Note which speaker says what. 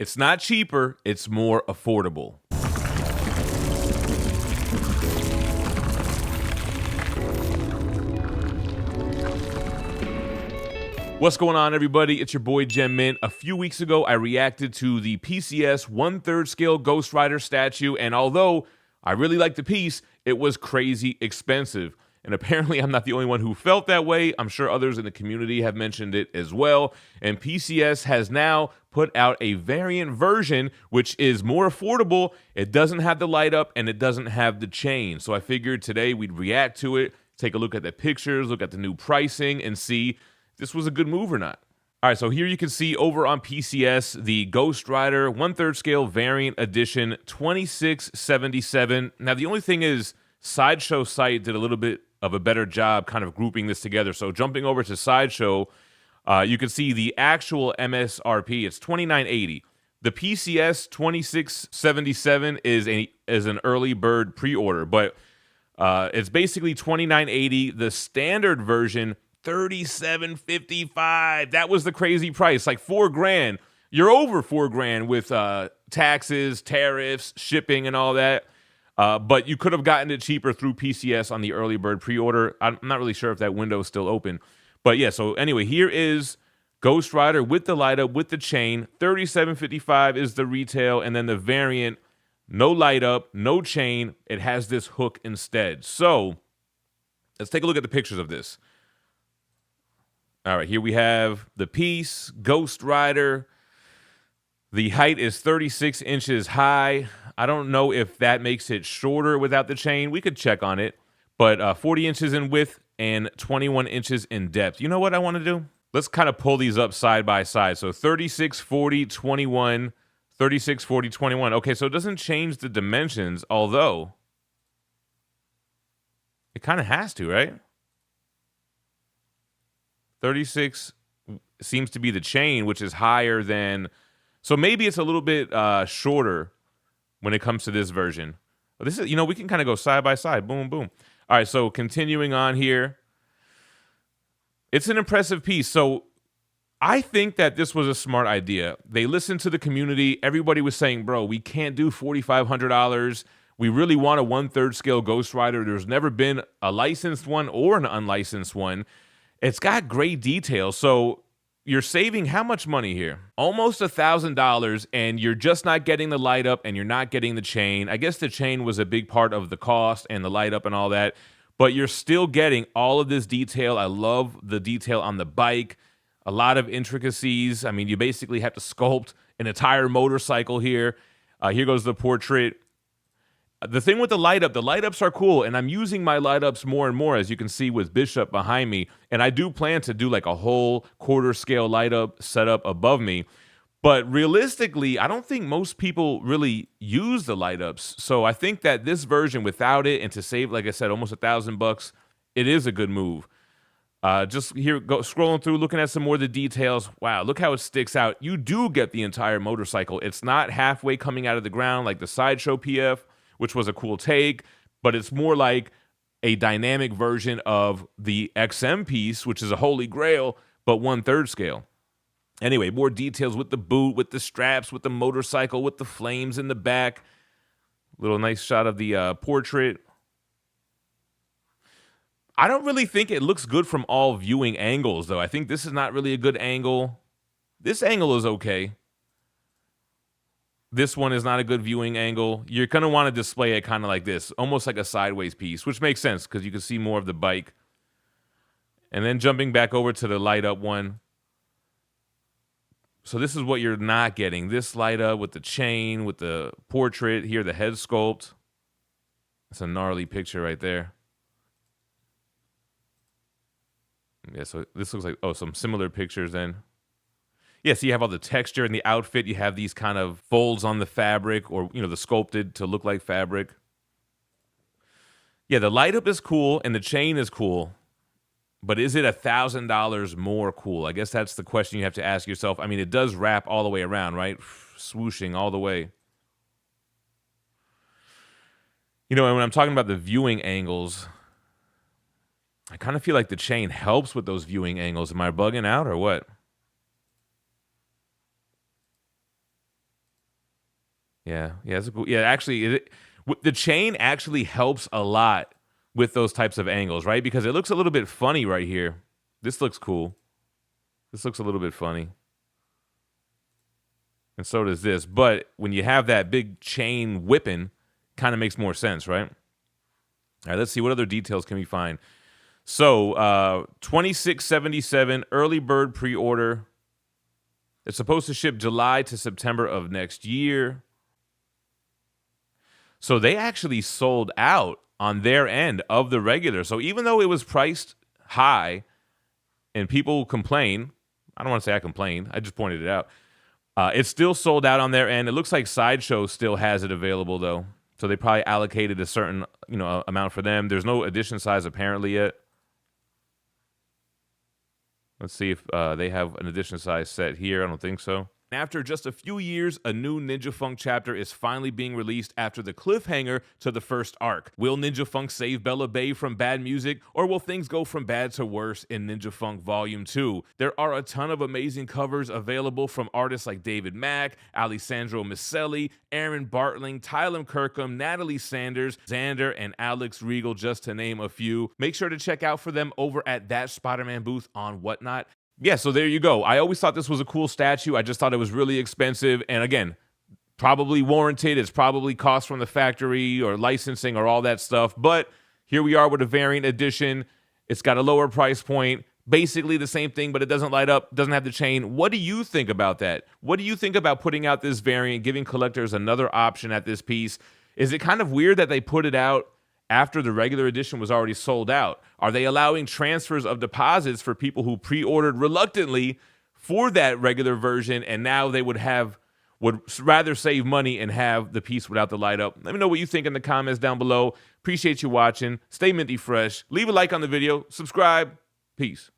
Speaker 1: It's not cheaper, it's more affordable. What's going on, everybody? It's your boy Gem Mint. A few weeks ago, I reacted to the PCS 1/3 scale Ghost Rider statue, and although I really liked the piece, it was crazy expensive. And apparently, I'm not the only one who felt that way. I'm sure others in the community have mentioned it as well. And PCS has now put out a variant version, which is more affordable. It doesn't have the light up, and it doesn't have the chain. So I figured today we'd react to it, take a look at the pictures, look at the new pricing, and see this was a good move or not. All right, so here you can see over on PCS the Ghost Rider 1/3 scale variant edition 2677. Now, the only thing is, Sideshow site did a little bit of a better job kind of grouping this together. So jumping over to Sideshow, you can see the actual MSRP. It's $29.80. The PCS 2677 is an early bird pre-order, but it's basically $29.80. The standard version, $37.55. That was the crazy price, like $4,000. You're over $4,000 with taxes, tariffs, shipping, and all that. But you could have gotten it cheaper through PCS on the early bird pre-order. I'm not really sure if that window is still open. But yeah, so anyway, here is Ghost Rider with the light up, with the chain. $37.55 is the retail, and then the variant, no light up, no chain. It has this hook instead. So let's take a look at the pictures of this. All right, here we have the piece, Ghost Rider. The height is 36 inches high. I don't know if that makes it shorter without the chain. We could check on it. But 40 inches in width and 21 inches in depth. You know what I want to do? Let's kind of pull these up side by side. So 36, 40, 21, 36, 40, 21. Okay, so it doesn't change the dimensions, although it kind of has to, right? 36 seems to be the chain, which is higher than... So maybe it's a little bit shorter when it comes to this version. But this is, you know, we can kind of go side by side. Boom, boom. All right, so continuing on here. It's an impressive piece. So I think that this was a smart idea. They listened to the community. Everybody was saying, bro, we can't do $4,500. We really want a 1/3 scale Ghost Rider. There's never been a licensed one or an unlicensed one. It's got great detail. So you're saving how much money here? Almost $1,000, and you're just not getting the light up, and you're not getting the chain. I guess the chain was a big part of the cost and the light up and all that, but you're still getting all of this detail. I love the detail on the bike. A lot of intricacies. I mean, you basically have to sculpt an entire motorcycle here. Here goes the portrait. The thing with the light-ups are cool, and I'm using my light-ups more and more, as you can see with Bishop behind me, and I do plan to do like a whole quarter-scale light-up setup above me, but realistically, I don't think most people really use the light-ups, so I think that this version without it, and to save, like I said, almost $1,000, it is a good move. Just here, scrolling through, looking at some more of the details. Wow, look how it sticks out. You do get the entire motorcycle. It's not halfway coming out of the ground like the Sideshow PF, which was a cool take, but it's more like a dynamic version of the XM piece, which is a holy grail, but 1/3 scale. Anyway, more details with the boot, with the straps, with the motorcycle, with the flames in the back. Little nice shot of the portrait. I don't really think it looks good from all viewing angles, though. I think this is not really a good angle. This angle is okay. This one is not a good viewing angle. You're going to want to display it kind of like this, almost like a sideways piece, which makes sense because you can see more of the bike. And then jumping back over to the light up one. So this is what you're not getting. This light up with the chain, with the portrait, here the head sculpt. It's a gnarly picture right there. Yeah, so this looks like, oh, some similar pictures then. Yeah, so you have all the texture in the outfit. You have these kind of folds on the fabric, or, you know, the sculpted to look like fabric. Yeah, the light up is cool and the chain is cool, but is it $1,000 more cool? I guess that's the question you have to ask yourself. I mean, it does wrap all the way around, right? Swooshing all the way. You know, and when I'm talking about the viewing angles, I kind of feel like the chain helps with those viewing angles. Am I bugging out or what? Yeah, yeah, it's a cool. Yeah, actually, the chain actually helps a lot with those types of angles, right? Because it looks a little bit funny right here. This looks cool. This looks a little bit funny. And so does this. But when you have that big chain whipping, kind of makes more sense, right? All right, let's see what other details can we find. So, 2677 early bird pre-order. It's supposed to ship July to September of next year. So they actually sold out on their end of the regular. So even though it was priced high and people complain, I don't want to say I complained, I just pointed it out. It's still sold out on their end. It looks like Sideshow still has it available though. So they probably allocated a certain, amount for them. There's no edition size apparently yet. Let's see if they have an edition size set here. I don't think so. After just a few years, a new Ninja Funk chapter is finally being released after the cliffhanger to the first arc. Will Ninja Funk save Bella Bay from bad music, or will things go from bad to worse in Ninja Funk Volume 2? There are a ton of amazing covers available from artists like David Mack, Alessandro Miceli, Aaron Bartling, Tylem Kirkham, Natalie Sanders, Xander, and Alex Regal, just to name a few. Make sure to check out for them over at that Spider-Man booth on Whatnot. Yeah, so there you go. I always thought this was a cool statue. I just thought it was really expensive. And again, probably warranted. It's probably cost from the factory or licensing or all that stuff. But here we are with a variant edition. It's got a lower price point. Basically the same thing, but it doesn't light up, doesn't have the chain. What do you think about that? What do you think about putting out this variant, giving collectors another option at this piece? Is it kind of weird that they put it out after the regular edition was already sold out? Are they allowing transfers of deposits for people who pre-ordered reluctantly for that regular version, and now they would rather save money and have the piece without the light up? Let me know what you think in the comments down below. Appreciate you watching. Stay minty fresh. Leave a like on the video. Subscribe. Peace.